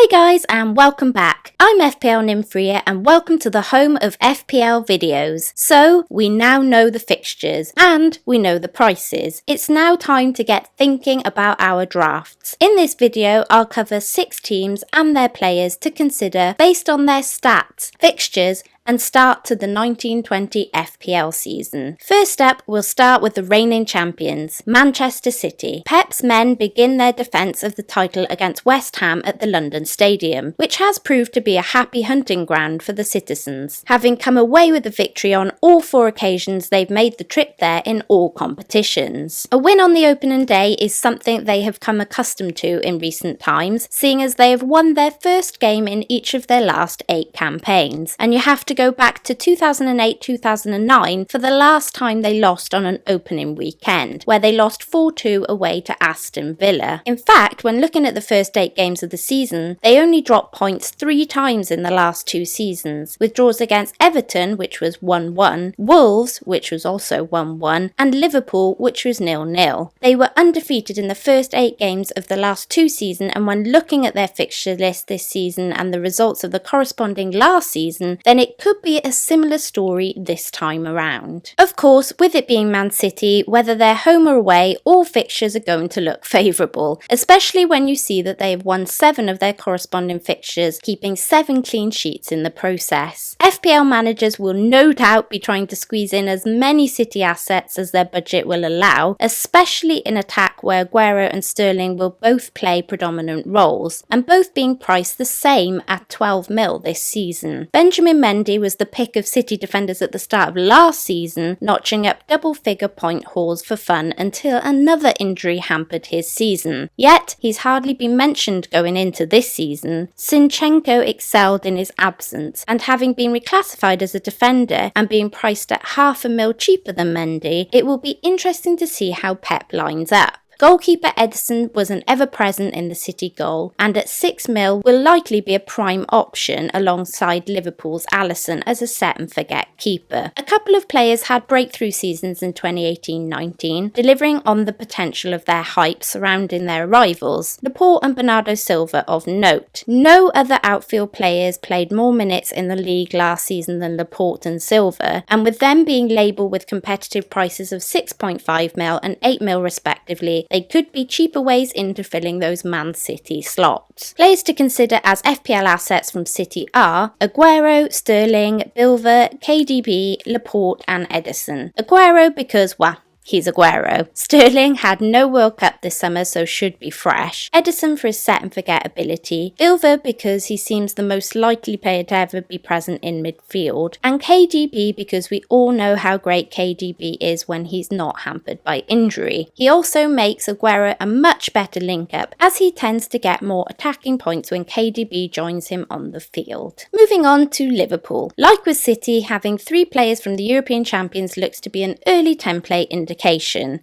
Hey guys, and welcome back. I'm FPL Nymphria and welcome to the home of FPL videos. So, we now know the fixtures and we know the prices. It's now time to get thinking about our drafts. In this video, I'll cover 6 teams and their players to consider based on their stats, fixtures, and start to the 1920 FPL season. First up, we'll start with the reigning champions, Manchester City. Pep's men begin their defence of the title against West Ham at the London Stadium, which has proved to be a happy hunting ground for the citizens. Having come away with a victory on all 4 occasions they've made the trip there in all competitions. A win on the opening day is something they have come accustomed to in recent times, seeing as they have won their first game in each of their last 8 campaigns, and you have to go back to 2008-2009 for the last time they lost on an opening weekend, where they lost 4-2 away to Aston Villa. In fact, when looking at the first 8 games of the season, they only dropped points 3 times in the last 2 seasons, with draws against Everton, which was 1-1, Wolves, which was also 1-1, and Liverpool, which was 0-0. They were undefeated in the first 8 games of the last 2 seasons, and when looking at their fixture list this season and the results of the corresponding last season, then it could be a similar story this time around. Of course, with it being Man City, whether they're home or away, all fixtures are going to look favourable, especially when you see that they have won 7 of their corresponding fixtures, keeping 7 clean sheets in the process. FPL managers will no doubt be trying to squeeze in as many City assets as their budget will allow, especially in attack where Gw1 and Sterling will both play predominant roles, and both being priced the same at 12 mil this season. Benjamin Mendy was the pick of City defenders at the start of last season, notching up double-figure point hauls for fun until another injury hampered his season. Yet, he's hardly been mentioned going into this season. Zinchenko excelled in his absence, and having been reclassified as a defender and being priced at £500,000 cheaper than Mendy, it will be interesting to see how Pep lines up. Goalkeeper Ederson was an ever-present in the City goal, and at 6 mil will likely be a prime option alongside Liverpool's Alisson as a set-and-forget keeper. A couple of players had breakthrough seasons in 2018-19, delivering on the potential of their hype surrounding their arrivals, Laporte and Bernardo Silva of note. No other outfield players played more minutes in the league last season than Laporte and Silva, and with them being labelled with competitive prices of 6.5 mil and 8 mil respectively, they could be cheaper ways into filling those Man City slots. Players to consider as FPL assets from City are Aguero, Sterling, Bilver, KDB, Laporte and Ederson. Aguero because, well, he's Aguero. Sterling had no World Cup this summer, so should be fresh. Ederson for his set-and-forget ability. Bilver because he seems the most likely player to ever be present in midfield. And KDB because we all know how great KDB is when he's not hampered by injury. He also makes Aguero a much better link-up, as he tends to get more attacking points when KDB joins him on the field. Moving on to Liverpool. Like with City, having 3 players from the European champions looks to be an early template indication.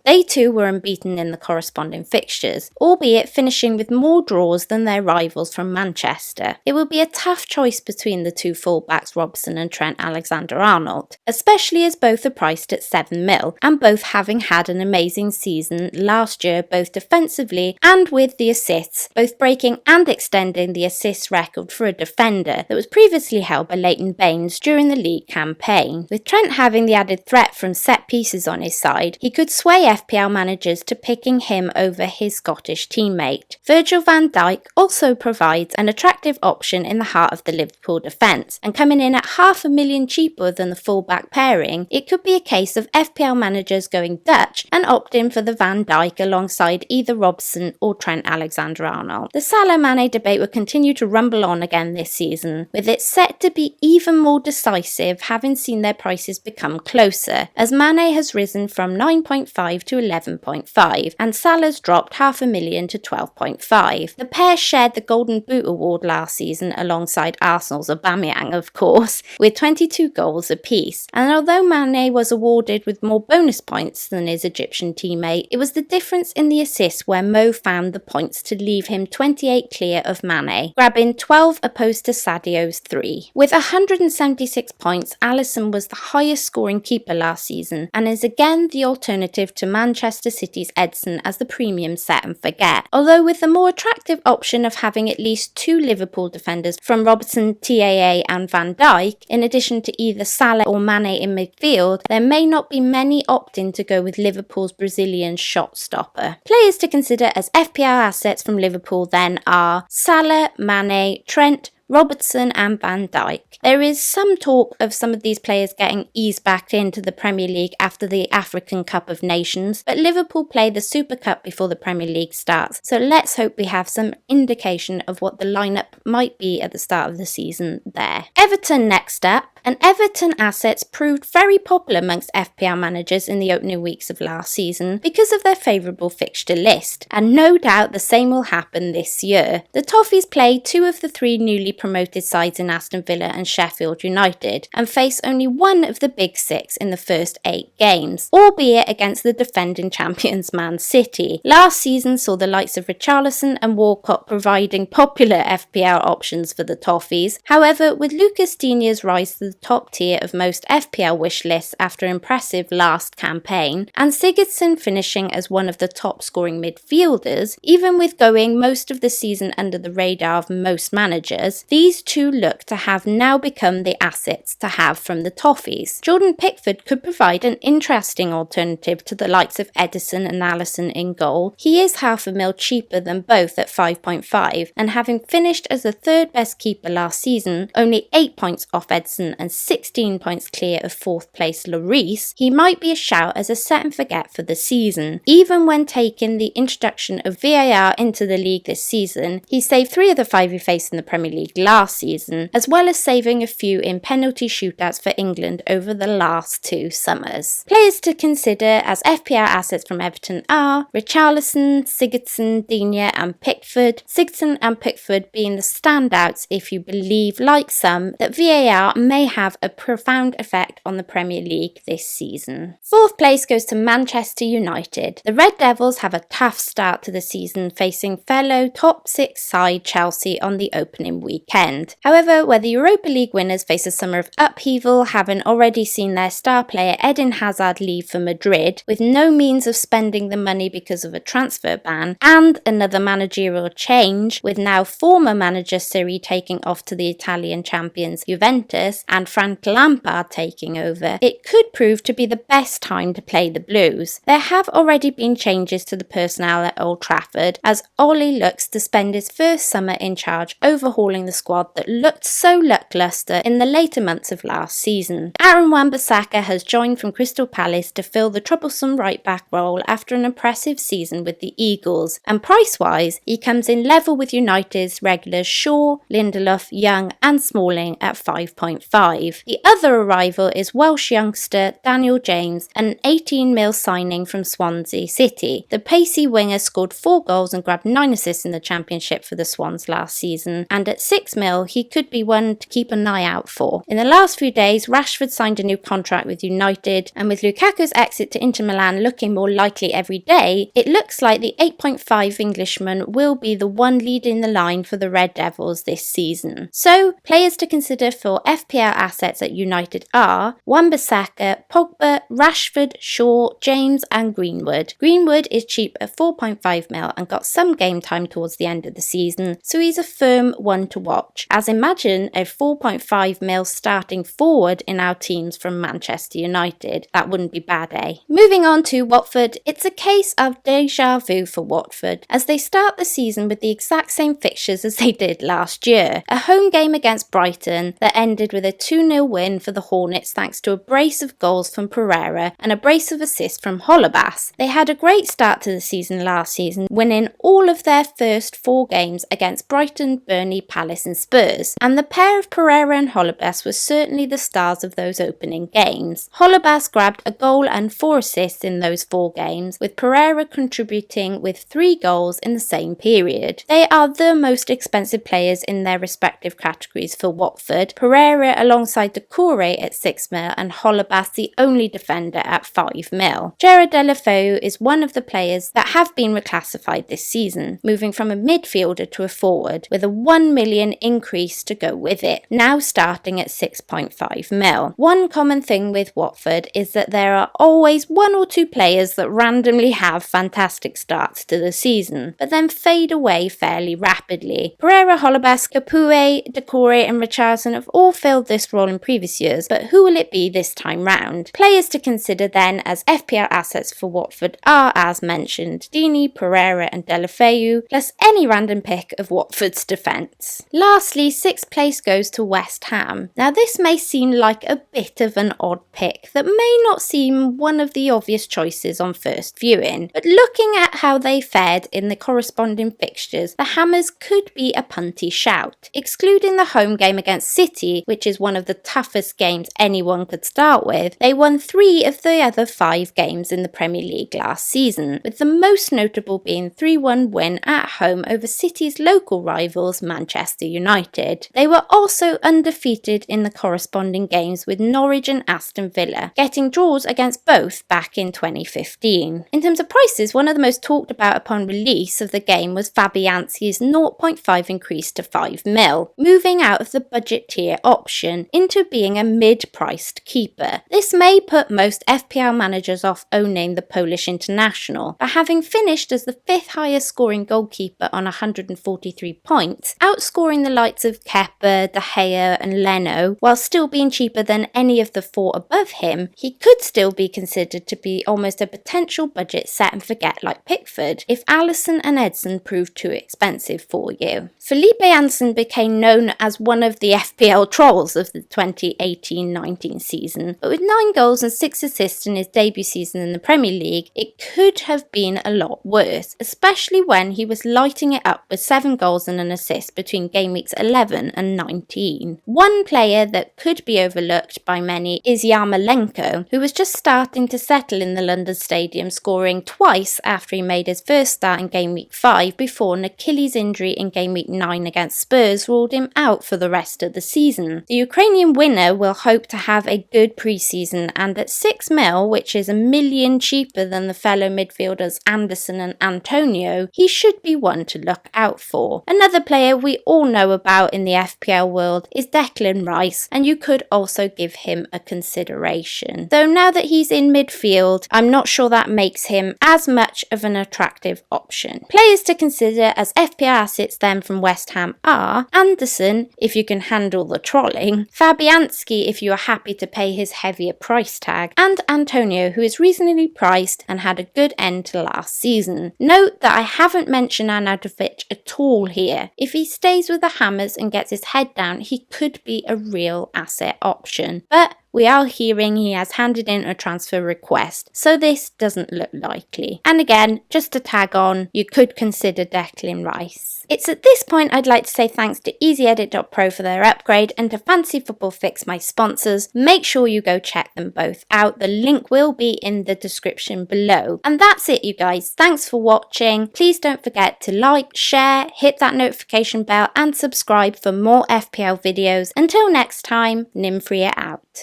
They too were unbeaten in the corresponding fixtures, albeit finishing with more draws than their rivals from Manchester. It will be a tough choice between the 2 fullbacks Robson and Trent Alexander-Arnold, especially as both are priced at 7 mil and both having had an amazing season last year both defensively and with the assists, both breaking and extending the assist record for a defender that was previously held by Leighton Baines during the league campaign. With Trent having the added threat from set pieces on his side, he could sway FPL managers to picking him over his Scottish teammate. Virgil van Dijk also provides an attractive option in the heart of the Liverpool defence, and coming in at £500,000 cheaper than the fullback pairing, it could be a case of FPL managers going Dutch and opting for the Van Dijk alongside either Robson or Trent Alexander-Arnold. The Salah-Mane debate will continue to rumble on again this season, with it set to be even more decisive having seen their prices become closer, as Mane has risen from 9.5 to 11.5 and Salah's dropped £500,000 to 12.5. The pair shared the Golden Boot award last season alongside Arsenal's Aubameyang, of course, with 22 goals apiece, and although Mane was awarded with more bonus points than his Egyptian teammate, it was the difference in the assists where Mo found the points to leave him 28 clear of Mane, grabbing 12 opposed to Sadio's 3. With 176 points, Alisson was the highest scoring keeper last season and is again the alternative to Manchester City's Edison as the premium set and forget, although with the more attractive option of having at least 2 Liverpool defenders from Robertson, TAA and Van Dijk, in addition to either Salah or Mane in midfield, there may not be many opting to go with Liverpool's Brazilian shot stopper. Players to consider as FPL assets from Liverpool then are Salah, Mane, Trent, Robertson and Van Dijk. There is some talk of some of these players getting eased back into the Premier League after the African Cup of Nations, but Liverpool play the Super Cup before the Premier League starts, so let's hope we have some indication of what the lineup might be at the start of the season there. Everton next up. And Everton assets proved very popular amongst FPL managers in the opening weeks of last season because of their favourable fixture list, and no doubt the same will happen this year. The Toffees play 2 of the 3 newly promoted sides in Aston Villa and Sheffield United, and face only one of the big 6 in the first 8 games, albeit against the defending champions Man City. Last season saw the likes of Richarlison and Walcott providing popular FPL options for the Toffees. However, with Lucas Digne's rise to the top tier of most FPL wish lists after impressive last campaign, and Sigurdsson finishing as one of the top scoring midfielders, even with going most of the season under the radar of most managers, these 2 look to have now become the assets to have from the Toffees. Jordan Pickford could provide an interesting alternative to the likes of Edison and Alisson in goal. He is £500,000 cheaper than both at 5.5, and having finished as the 3rd best keeper last season, only 8 points off Edison and 16 points clear of 4th place Lloris, he might be a shout as a set and forget for the season. Even when taking the introduction of VAR into the league this season, he saved 3 of the 5 he faced in the Premier League last season, as well as saving a few in penalty shootouts for England over the last 2 summers. Players to consider as FPL assets from Everton are Richarlison, Sigurdsson, Digne and Pickford, Sigurdsson and Pickford being the standouts if you believe, like some, that VAR may have a profound effect on the Premier League this season. 4th place goes to Manchester United. The Red Devils have a tough start to the season, facing fellow top 6 side Chelsea on the opening weekend. However, where the Europa League winners face a summer of upheaval, having already seen their star player Eden Hazard leave for Madrid, with no means of spending the money because of a transfer ban, and another managerial change, with now former manager Siri taking off to the Italian champions Juventus and Frank Lampard taking over, it could prove to be the best time to play the Blues. There have already been changes to the personnel at Old Trafford, as Ollie looks to spend his first summer in charge overhauling the squad that looked so lacklustre in the later months of last season. Aaron Wan-Bissaka has joined from Crystal Palace to fill the troublesome right-back role after an impressive season with the Eagles, and price-wise, he comes in level with United's regulars Shaw, Lindelof, Young and Smalling at 5.5. The other arrival is Welsh youngster Daniel James, an 18 mil signing from Swansea City. The pacey winger scored 4 goals and grabbed 9 assists in the Championship for the Swans last season, and at 6 mil he could be one to keep an eye out for. In the last few days, Rashford signed a new contract with United, and with Lukaku's exit to Inter Milan looking more likely every day, it looks like the 8.5 Englishman will be the one leading the line for the Red Devils this season. So, players to consider for FPL assets at United are Wan-Bissaka, Pogba, Rashford, Shaw, James and Greenwood. Greenwood is cheap at 4.5 mil and got some game time towards the end of the season, so he's a firm one to watch, as imagine a 4.5 mil starting forward in our teams from Manchester United. That wouldn't be bad, eh? Moving on to Watford, it's a case of deja vu for Watford, as they start the season with the exact same fixtures as they did last year. A home game against Brighton that ended with a 2-0 win for the Hornets thanks to a brace of goals from Pereira and a brace of assists from Holebas. They had a great start to the season last season, winning all of their first 4 games against Brighton, Burnley, Palace and Spurs, and the pair of Pereira and Holebas was certainly the stars of those opening games. Holebas grabbed a goal and 4 assists in those 4 games, with Pereira contributing with 3 goals in the same period. They are the most expensive players in their respective categories for Watford, Pereira alongside Doucouré at 6mm and Holebas the only defender at 5mm. Gerard Deulofeu is one of the players that have been reclassified this season, moving from a midfielder to a forward, with a 1 million increase to go with it, now starting at 6.5mm. One common thing with Watford is that there are always one or two players that randomly have fantastic starts to the season, but then fade away fairly rapidly. Pereira, Holebas, Capoue, Doucouré and Richarlison have all filled this role in previous years, but who will it be this time round? Players to consider then as FPL assets for Watford are, as mentioned, Deeney, Pereira and Deulofeu, plus any random pick of Watford's defence. Lastly, 6th place goes to West Ham. Now this may seem like a bit of an odd pick that may not seem one of the obvious choices on first viewing, but looking at how they fared in the corresponding fixtures, the Hammers could be a punty shout. Excluding the home game against City, which is one of the toughest games anyone could start with, they won 3 of the other 5 games in the Premier League last season, with the most notable being 3-1 win at home over City's local rivals Manchester United. They were also undefeated in the corresponding games with Norwich and Aston Villa, getting draws against both back in 2015. In terms of prices, one of the most talked about upon release of the game was Fabianski's 0.5 increase to 5mm, moving out of the budget tier option into being a mid-priced keeper. This may put most FPL managers off owning the Polish international, but having finished as the 5th highest scoring goalkeeper on 143 points, outscoring the likes of Kepa, De Gea and Leno, while still being cheaper than any of the 4 above him, he could still be considered to be almost a potential budget set and forget like Pickford if Alisson and Edson proved too expensive for you. Felipe Anderson became known as one of the FPL trolls of the 2018-19 season, but with 9 goals and 6 assists in his debut season in the Premier League, it could have been a lot worse, especially when he was lighting it up with 7 goals and an assist between game weeks 11 and 19. One player that could be overlooked by many is Yarmolenko, who was just starting to settle in the London Stadium, scoring twice after he made his first start in game week 5 before an Achilles injury in game week 9 against Spurs ruled him out for the rest of the season. The Ukrainian winner will hope to have a good pre-season, and at 6mm, which is $1 million cheaper than the fellow midfielders Anderson and Antonio, he should be one to look out for. Another player we all know about in the FPL world is Declan Rice, and you could also give him a consideration. Though now that he's in midfield, I'm not sure that makes him as much of an attractive option. Players to consider as FPL assets then from West Ham are Anderson, if you can handle the trolling, Fabianski if you are happy to pay his heavier price tag, and Antonio, who is reasonably priced and had a good end to last season. Note that I haven't mentioned Arnautovic at all here. If he stays with the Hammers and gets his head down, he could be a real asset option, but we are hearing he has handed in a transfer request, so this doesn't look likely. And again, just to tag on, you could consider Declan Rice. It's at this point I'd like to say thanks to EasyEdit.pro for their upgrade and to Fantasy Football Fix, my sponsors. Make sure you go check them both out. The link will be in the description below. And that's it, you guys. Thanks for watching. Please don't forget to like, share, hit that notification bell and subscribe for more FPL videos. Until next time, Nymphria out.